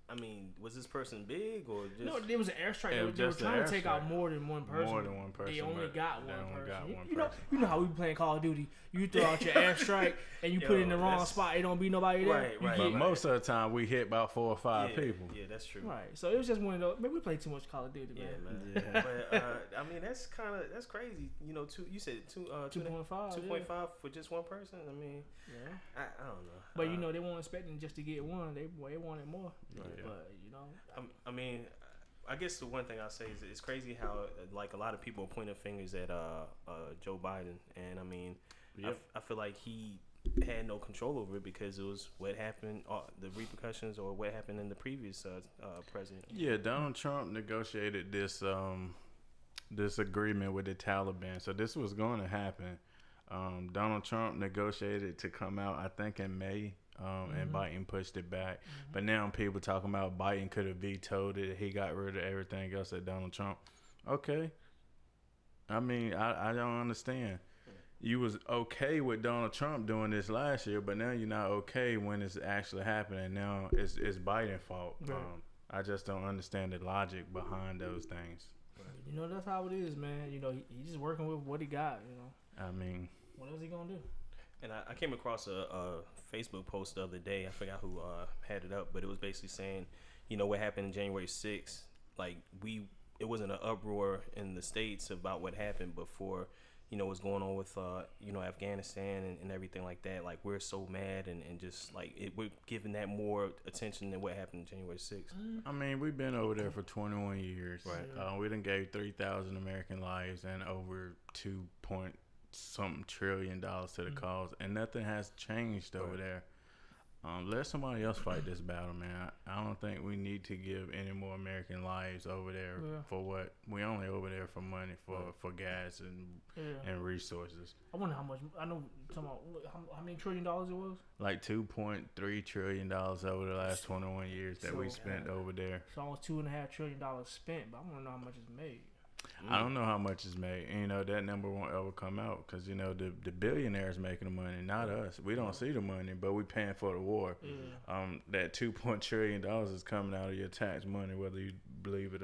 I mean, was this person big or just? No, it was an airstrike. It was They were just trying an to take airstrike. out more than one person. More than one person. They only got they one only person. got one You person. know how we be playing Call of Duty. You throw out your airstrike and you put it in the wrong spot. It don't be nobody there. Right. But most of the time, we hit about 4 or 5 people. Yeah, that's true. Right. So it was just one of those. Maybe we play too much Call of Duty, man. Yeah, man. But I mean, that's crazy. You know, you said 2.5. 2.5 for just one person. I mean, yeah. I don't know. But you know, they weren't expecting just to get one. They wanted more. Yeah. But you know, I mean, I guess the one thing I say is it's crazy how like a lot of people are pointing fingers at Joe Biden, and I mean, I feel like he had no control over it because it was what happened, the repercussions or what happened in the previous president. Yeah, Donald Trump negotiated this this agreement with the Taliban, so this was going to happen. Donald Trump negotiated to come out, I think, in May. And Biden pushed it back. But now people talking about Biden could have vetoed it. He got rid of everything else that Donald Trump. Okay. I mean, I don't understand. You was okay with Donald Trump doing this last year, but now you're not okay when it's actually happening. Now it's Biden's fault. Right. I just don't understand the logic behind those things. you know that's how it is, man. You know he's just working with what he got. You know. I mean, what else he gonna do? And I came across a Facebook post the other day. I forgot who had it up, but it was basically saying, you know, what happened on January 6th. Like, it wasn't an uproar in the States about what happened before, you know, what's going on with, you know, Afghanistan and everything like that. Like, we're so mad and just, like, we're giving that more attention than what happened on January 6th. I mean, we've been over there for 21 years. Right. We done gave 3,000 American lives and over $2.something trillion to the cause, and nothing has changed over there. Let somebody else fight this battle, man. I don't think we need to give any more American lives over there for what we only over there for money, for gas and resources. I wonder how much. I know how many $1 trillion it was. Like $2.3 trillion over the last 21 years that we spent over there. So almost $2.5 trillion spent, but I want to know how much is made. I don't know how much is made. And, you know, that number won't ever come out because, you know, the billionaires making the money, not us. We don't see the money, but we paying for the war. That $2 trillion is coming out of your tax money, whether you believe it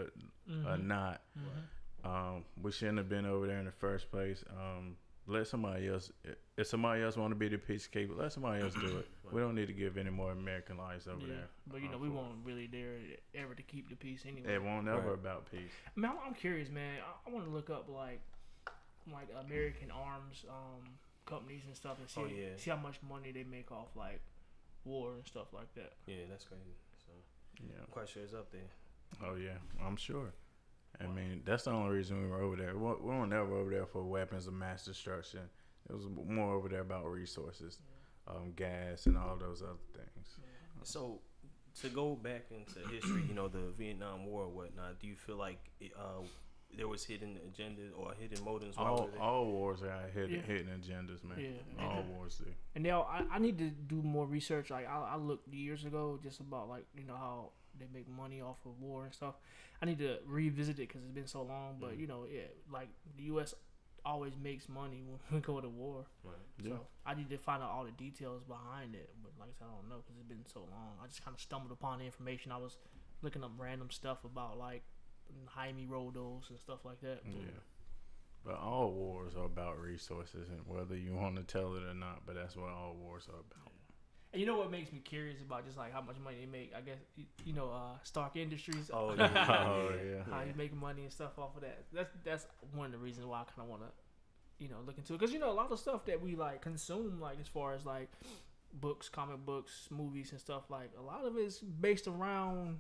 or not. We shouldn't have been over there in the first place. Let somebody else. If somebody else want to be the peacekeeper, let somebody else do it. We don't need to give any more American lives over there. But you know, we won't really dare ever to keep the peace anyway. It won't ever about peace. I mean, I'm curious, man. I want to look up like American arms companies and stuff and see how much money they make off like war and stuff like that. Yeah, that's crazy. So Yeah, I'm quite sure it's up there. oh yeah, I'm sure. I mean, that's the only reason we were over there. We weren't never over there for weapons of mass destruction. It was more over there about resources, gas, and all those other things. So, to go back into history, you know, the Vietnam War or whatnot, do you feel like there was hidden agendas or hidden motives? All wars have hidden agendas, man. Yeah. All wars do. And now I need to do more research. Like I looked years ago just about like how they make money off of war and stuff. I need to revisit it because it's been so long. But like the U.S. always makes money when we go to war. Right. So Yeah. I need to find out all the details behind it. But like I said, I don't know because it's been so long. I just kind of stumbled upon the information. I was looking up random stuff about like Jaime Roldos and stuff like that. Yeah. But all wars are about resources, and whether you want to tell it or not, but that's what all wars are about. And you know what makes me curious about just like how much money they make? I guess Stark Industries. Oh yeah. Oh yeah. How you make money and stuff off of that. That's one of the reasons why I kind of want to look into it, because a lot of stuff that we like consume, like as far as like books, comic books, movies and stuff, like a lot of it's based around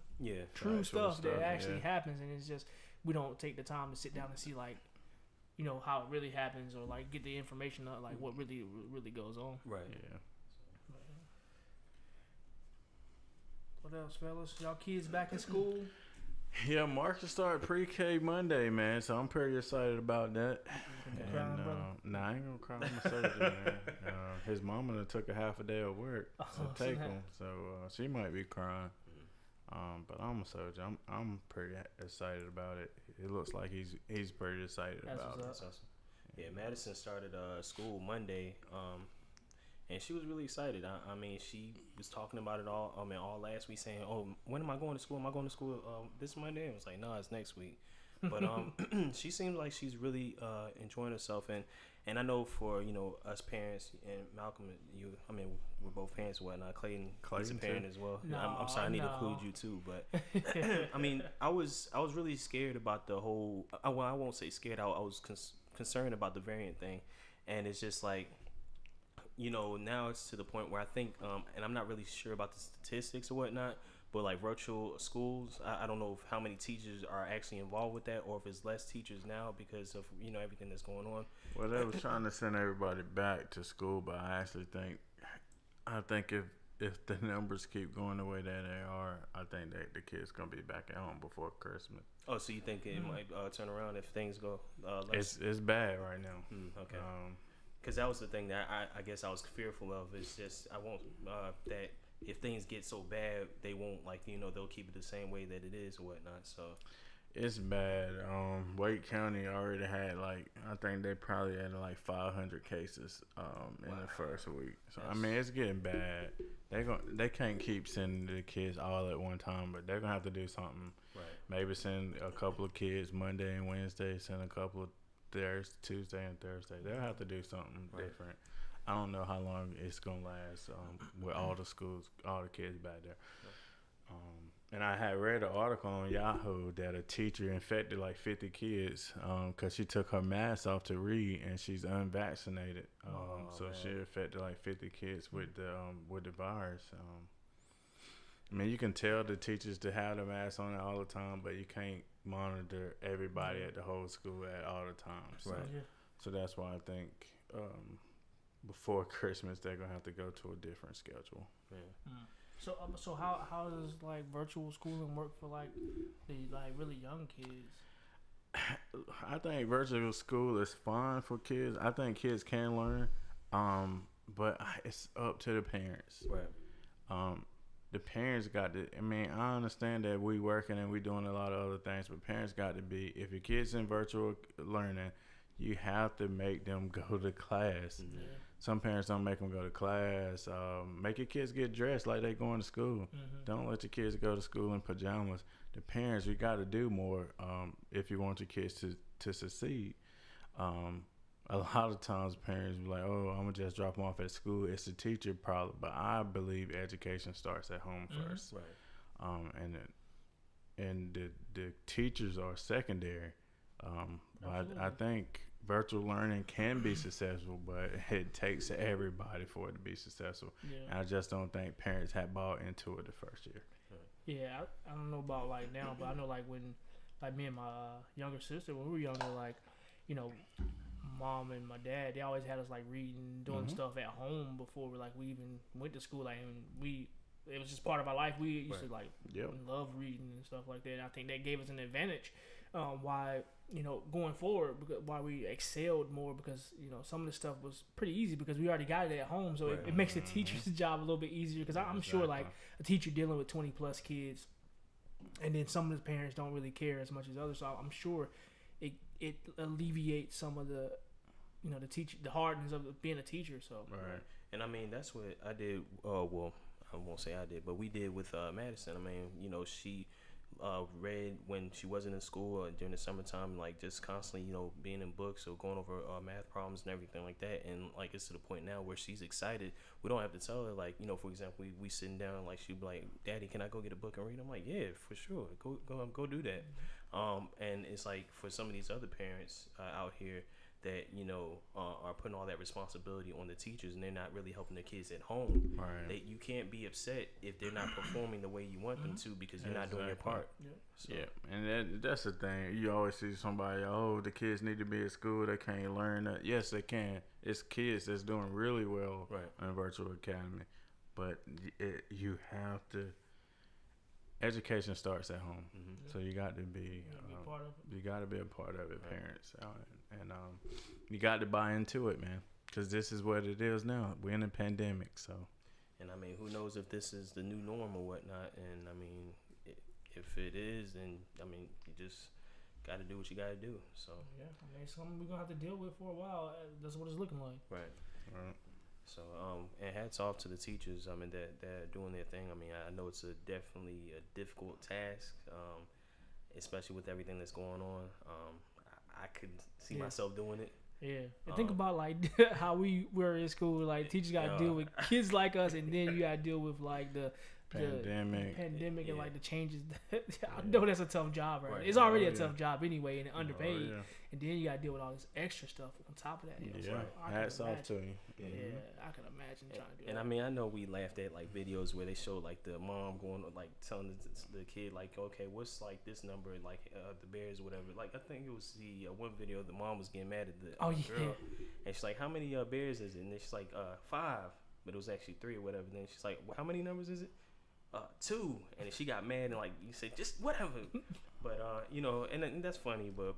true stuff that actually happens, and it's just we don't take the time to sit down and see like how it really happens, or like get the information of like what really goes on. Right. Yeah. What else, fellas? Y'all kids back in school? Yeah, Marcus started pre-K Monday, man. So I'm pretty excited about that. Crying, brother? Nah, I ain't gonna cry. I'm a soldier, man. His mama done took a half a day of work to take him, so she might be crying. But I'm a soldier. I'm pretty excited about it. It looks like he's pretty excited about it. That's awesome. Yeah, Madison started school Monday, and she was really excited. I mean, she was talking about it all. I mean, all last week, saying, "Oh, when am I going to school? Am I going to school this Monday?" I was like, "No, it's next week." But she seems like she's really enjoying herself, and I know for us parents and Malcolm, you. I mean, we're both parents and whatnot. Clayton's a parent as well. No, I'm sorry, I need to include you too. But I mean, I was really scared about the whole. Well, I won't say scared. I was concerned about the variant thing, and it's just like. Now it's to the point where I think, and I'm not really sure about the statistics or whatnot, but like virtual schools, I don't know how many teachers are actually involved with that, or if it's less teachers now because of everything that's going on. Well, they was trying to send everybody back to school, but I actually think if the numbers keep going the way that they are, I think that the kids gonna be back at home before Christmas. Oh, so you think it might turn around if things go less? It's bad right now. Okay. Because that was the thing that I guess I was fearful of. It's just I won't that if things get so bad, they won't they'll keep it the same way that it is or whatnot. So it's bad. Wake County already had I think they probably had 500 cases in the first week. So I mean it's getting bad. They can't keep sending the kids all at one time, but they're gonna have to do something. Right. Maybe send a couple of kids Monday and Wednesday. Send a couple of Tuesday and Thursday. They'll have to do something different. I don't know how long it's gonna last with all the schools, all the kids back there. And I had read an article on Yahoo that a teacher infected 50 kids because she took her mask off to read, and she's unvaccinated. So she infected 50 kids with the virus. I mean, you can tell the teachers to have the mask on all the time, but you can't monitor everybody at the whole school at all the time. So, so that's why I think before Christmas they're gonna have to go to a different schedule. Yeah. So how does virtual schooling work for the really young kids? I think virtual school is fine for kids. I think kids can learn, but it's up to the parents. Right. The parents got to. I mean, I understand that we working and we doing a lot of other things, but parents got to be. If your kids in virtual learning, you have to make them go to class. Mm-hmm. Yeah. Some parents don't make them go to class. Make your kids get dressed like they going to school. Mm-hmm. Don't let your kids go to school in pajamas. The parents, you got to do more if you want your kids to succeed. A lot of times parents be like, "Oh, I'm gonna just drop them off at school." It's the teacher problem, but I believe education starts at home first. Right. And the teachers are secondary. I think virtual learning can be successful, but it takes everybody for it to be successful. Yeah. And I just don't think parents had bought into it the first year. Yeah, I don't know about like now, but I know like when, like me and my younger sister, when we were younger, like, you know, mom and my dad, they always had us like reading, doing stuff at home before we even went to school. Like, and it was just part of our life. We used to like love reading and stuff like that. And I think that gave us an advantage. Why, you know, going forward, why we excelled more, because, you know, some of the stuff was pretty easy because we already got it at home. So it makes the teacher's job a little bit easier, because I'm sure like a teacher dealing with 20 plus kids, and then some of the parents don't really care as much as others. So I'm sure it alleviates some of the, you know, the hardness of being a teacher. So and I mean, that's what I did. Well, I won't say I did, but we did with Madison. I mean, you know, she read when she wasn't in school during the summertime, like just constantly, you know, being in books or going over math problems and everything like that. And like, it's to the point now where she's excited. We don't have to tell her, like, you know, for example, we sitting down, like she'd be like, "Daddy, can I go get a book and read?" I'm like, "Yeah, for sure, go do that." And it's like, for some of these other parents out here that, you know, are putting all that responsibility on the teachers, and they're not really helping their kids at home. That you can't be upset if they're not performing the way you want them to, because you're not doing your part. And that's the thing. You always see somebody, oh, the kids need to be at school, they can't learn that. Yes, they can. It's kids that's doing really well in virtual academy, but you have to. Education starts at home, so you got to be you got to be a part of it, parents, and you got to buy into it, man, because this is what it is now. We're in a pandemic, so. And I mean, who knows if this is the new norm or whatnot? And I mean, if it is, then I mean, you just got to do what you got to do. So yeah, I mean, it's something we're gonna have to deal with for a while. That's what it's looking like. Right. So, and hats off to the teachers. I mean, they're doing their thing. I mean, I know it's definitely a difficult task, especially with everything that's going on. I could see myself doing it. Yeah, and think about like how we were in school. Like, teachers got to deal with kids like us, and then you got to deal with like the pandemic and like the changes. I know that's a tough job, right? It's already a tough job anyway, and underpaid, and then you got to deal with all this extra stuff on top of that. Hats off to you. Yeah, I can imagine trying to do and that. I mean, I know we laughed at like videos where they show like the mom going, like telling the kid, like, okay, what's like this number, like the Bears or whatever. Like, I think it was the one video, the mom was getting mad at the girl, and she's like, how many Bears is it? And then she's like, 5, but it was actually 3 or whatever. Then she's like, well, how many numbers is it? 2, and she got mad, and like, you said, just whatever. But you know, and that's funny, but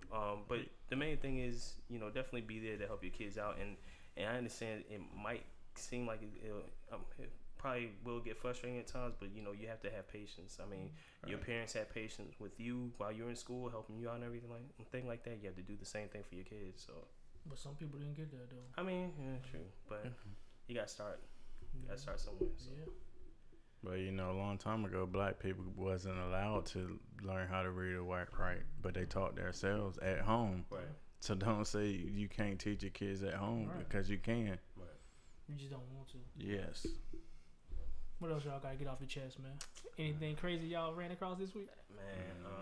the main thing is, you know, definitely be there to help your kids out, and I understand it might seem like it probably will get frustrating at times, but you know, you have to have patience. I mean, your parents had patience with you while you're in school, helping you out and everything like that. You have to do the same thing for your kids. So, but some people didn't get that though. I mean, yeah, true, but you gotta start. You gotta start somewhere. So. Yeah. But you know, a long time ago, black people wasn't allowed to learn how to read or write, but they taught themselves at home. Right. So don't say you can't teach your kids at home, because you can. Right. You just don't want to. Yes. What else y'all gotta get off your chest, man? Anything crazy y'all ran across this week? Man,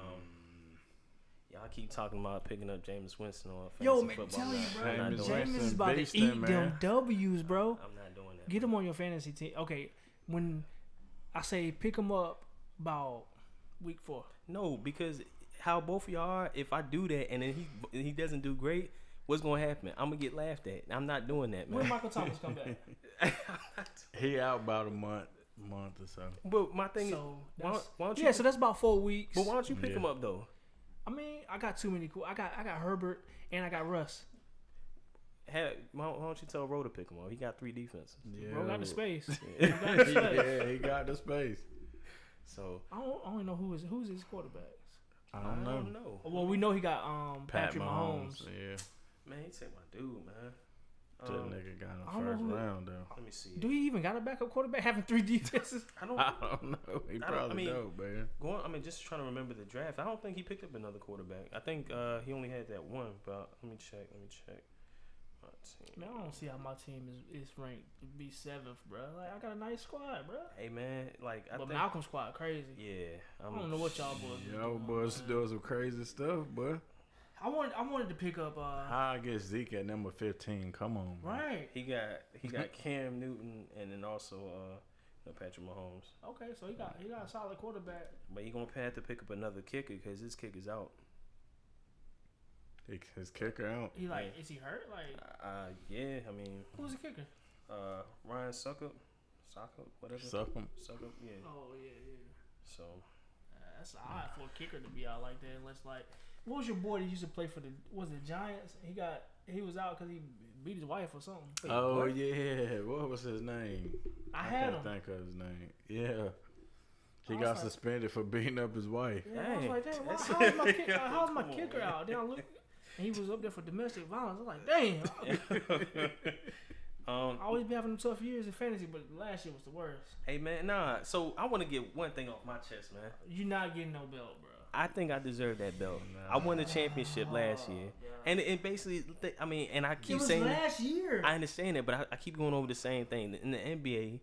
y'all keep talking about picking up James Winston on fantasy Yo, man, football. tell you, bro. James is about to eat them W's, bro. I'm not doing that. Get him on your fantasy team. Okay, when I say pick him up about week 4. No, because how both of y'all are, if I do that and then he doesn't do great, what's gonna happen? I'm gonna get laughed at. I'm not doing that, man. When Michael Thomas come back? He out about a month or so. But my thing so is, why don't you? Yeah, so that's about 4 weeks. But why don't you pick him up though? I mean, I got too many cool. I got Herbert and I got Russ. Why don't you tell Ro to pick him up? He got 3 defenses. Yeah. Bro got the space. Yeah, he got the space. So I only know who's his quarterbacks. I don't know. Well, we know he got Patrick Mahomes. Yeah. Man, he take my dude, man. That nigga got in the first round though. Let me see. Do he even got a backup quarterback having 3 defenses? I don't know. He probably don't, man. Just trying to remember the draft. I don't think he picked up another quarterback. I think he only had that one. But let me check. Man, I don't see how my team is ranked to be 7th, bro. Like, I got a nice squad, bro. Hey, man, like I but think Malcolm's squad crazy. Yeah, I don't know what y'all boys. Y'all boys doing some crazy stuff, boy. I wanted to pick up. How I get Zeke at number 15? Come on, man. Right. He got Cam Newton and then also Patrick Mahomes. Okay, so he got a solid quarterback. But he gonna have to pick up another kicker because his kicker's out. His kicker out. Is he hurt? Like, yeah. I mean, who's the kicker? Ryan Suckup, whatever. Suckup. Yeah. Oh yeah. So that's odd for a kicker to be out like that. Unless what was your boy that used to play for the Giants? He was out because he beat his wife or something. Oh what? Yeah, what was his name? I can't think of his name. Yeah. He got suspended for beating up his wife. Yeah, I was like, damn, how's my kicker out? Then I look, and he was up there for domestic violence. I was like, damn. I always been having them tough years in fantasy, but last year was the worst. Hey, man, nah. So I want to get one thing off my chest, man. You're not getting no belt, bro. I think I deserve that belt. I won the championship last year. And basically, and I keep saying last year. I understand it, but I keep going over the same thing. In the NBA,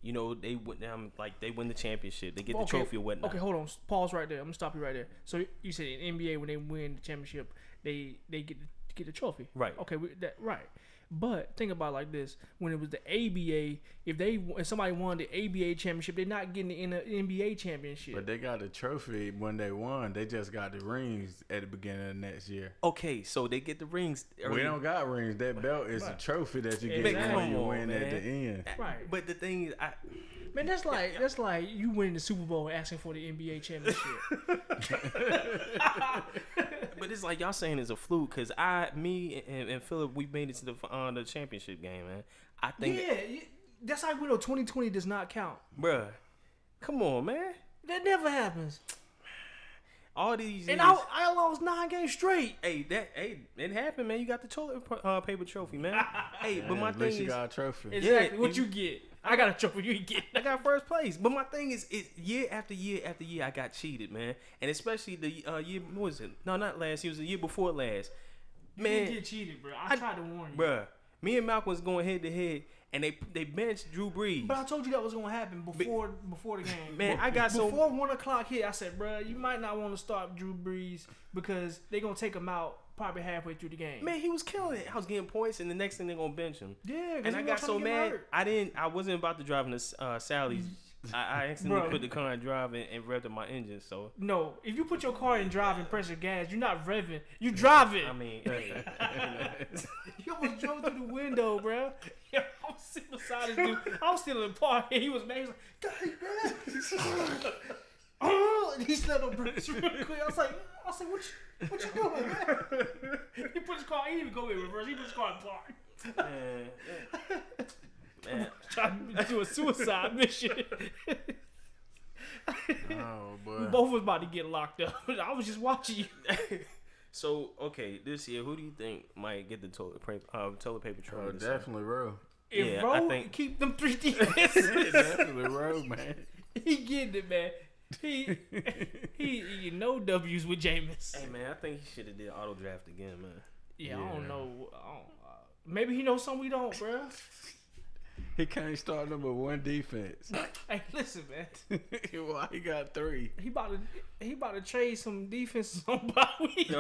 you know, they win the championship. They get the trophy or whatnot. Okay, hold on. Pause right there. I'm going to stop you right there. So you said in NBA, when they win the championship, they get the trophy. Right. Okay, right. But think about it like this: when it was the ABA, if somebody won the ABA championship, they're not getting the NBA championship. But they got the trophy when they won. They just got the rings at the beginning of next year. Okay, so they get the rings. We don't got rings. That belt is a trophy that you get when you win at the end. Right. But the thing is, man, that's like you winning the Super Bowl and asking for the NBA championship. But it's like y'all saying it's a fluke because me and Philip, we made it to the championship game, man. I think that's how we know 2020 does not count, bruh. Come on, man. That never happens. All these and years, I lost 9 games straight. It happened, man. You got the toilet paper trophy, man. But my thing is, you got a trophy. Exactly. What you get? I got a trophy. You get. I got first place. But my thing is year after year after year, I got cheated, man. And especially the year, what was it? No, not last. It was the year before last. Man, you didn't get cheated, bro. I tried to warn you, bruh. Me and Malcolm was going head to head, and they benched Drew Brees. But I told you that was gonna happen before the game. Man, before 1 o'clock hit. I said, bro, you might not want to start Drew Brees because they gonna take him out probably halfway through the game. Man, he was killing it. I was getting points, and the next thing they're gonna bench him. Yeah, and I got so mad. I wasn't about to drive in the Sally's. I accidentally put the car in drive and revved up my engine. So no, if you put your car in drive and press the gas, you're not revving. You driving. I mean, you almost drove through the window, bro. I was sitting beside this dude. I was still in the park, and he was mad. He was like, "God, oh!" And he slept on brakes real quick. I was like, "What you doing, man?" He put his car. He didn't even go in reverse. He put his car in park. Man. Trying to do a suicide mission. Oh boy. We both was about to get locked up. I was just watching you. So okay, this year, who do you think might get the toilet paper trophy? Oh, definitely Rowe. If Rowe I think keep them 3 defenses, definitely Rowe, man. He getting it, man. He no W's with Jameis. Hey man, I think he should have did auto draft again, man. Yeah. I don't know. Maybe he knows something we don't, bro. He can't start number 1 defense. Hey, listen, man. Why he got 3? He about to trade some defenses on bye week.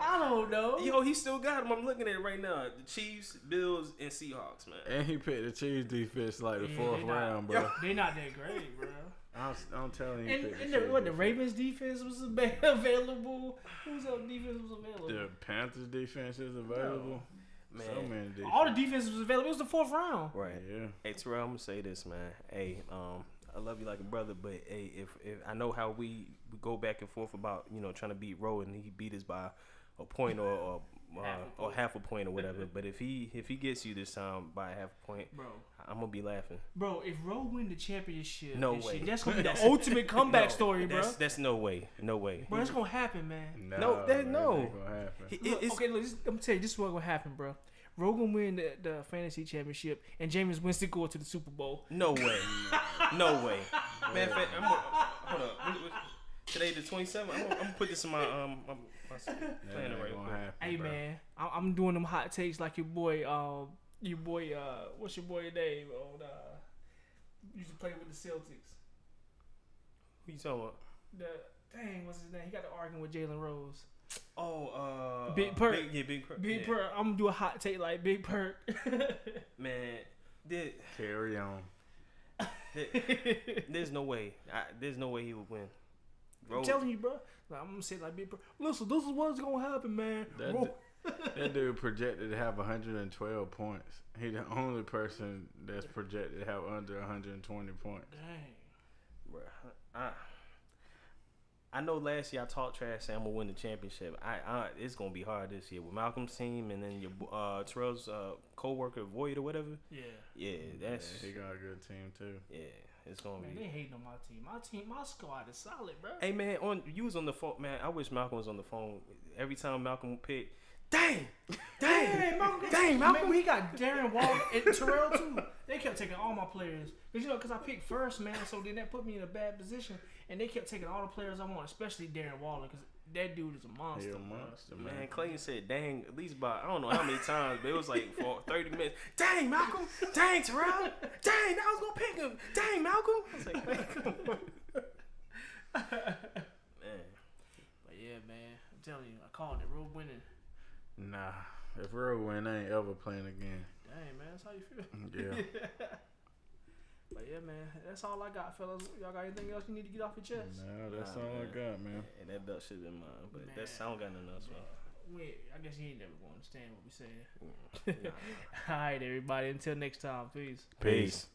I don't know. Yo, he still got him. I'm looking at it right now. The Chiefs, Bills, and Seahawks, man. And he picked the Chiefs defense like the 4th round, bro. They not that great, bro. I'm telling you. And the Ravens defense was available. Who's else defense was available? The Panthers defense is available. Man, so many defense. All the defense was available. It was the 4th round. Right. Yeah. Hey Terrell, I'm gonna say this, man. Hey, I love you like a brother, but hey, if I know how we go back and forth about trying to beat Rowe and he beat us by a point or half a point or whatever. But if he gets you this time by half a point, bro, I'm gonna be laughing. Bro, if Rowe win the championship, no way. That's gonna be the ultimate comeback story, bro. That's no way. No way. Bro, that's gonna happen, man. No. That ain't gonna happen. Okay, look, I'm gonna tell you, this is what's gonna happen, bro. Rowe gonna win the fantasy championship, and Jameis Winston go to the Super Bowl. No way. No way. Man, hold up. Today the 27th. I'm gonna put this in my planner right quick. Hey man, I'm doing them hot takes like your boy. What's your boy name? Used to play with the Celtics. Who you talking about? The dang, what's his name? He got to arguing with Jalen Rose. Oh, Big Perk. Big Perk. Big Perk. I'm gonna do a hot take like Big Perk. Man, carry on. There's no way. There's no way he would win. I'm telling you, bro. Like, I'm gonna say like Big Perk. Listen, this is what's gonna happen, man. That dude projected to have 112 points. He the only person that's projected to have under 120 points. Dang. Bro, I know last year I talked trash saying I'm gonna win the championship. It's gonna be hard this year with Malcolm's team and then your Terrell's co-worker Void or whatever. Yeah, he got a good team too. Yeah, it's gonna be. They hating on my team. My squad is solid, bro. Hey man, you was on the phone, man. I wish Malcolm was on the phone. Every time Malcolm picked, dang, Malcolm. Man, we got Darren Wall and Terrell too. They kept taking all my players, cause I picked first, man. So then that put me in a bad position, and they kept taking all the players I want, especially Darren Waller, cause that dude is a monster. He's a monster, man. Clayton said, "Dang," at least about I don't know how many times, but it was like for 30 minutes. Dang, Malcolm. Dang, Terrell. Dang, I was gonna pick him. Dang, Malcolm. I was like, man, come on. Man. But yeah, man, I'm telling you, I called it. Road winning. Nah, if Road win, I ain't ever playing again. Dang, man, that's how you feel. Yeah. But yeah, man, that's all I got, fellas. Y'all got anything else you need to get off your chest? No, that's all I got, man. And that belt should have been mine, but man, that's I don't got nothing else, man. I guess you ain't never gonna understand what we saying. All right, everybody. Until next time. Peace. Peace.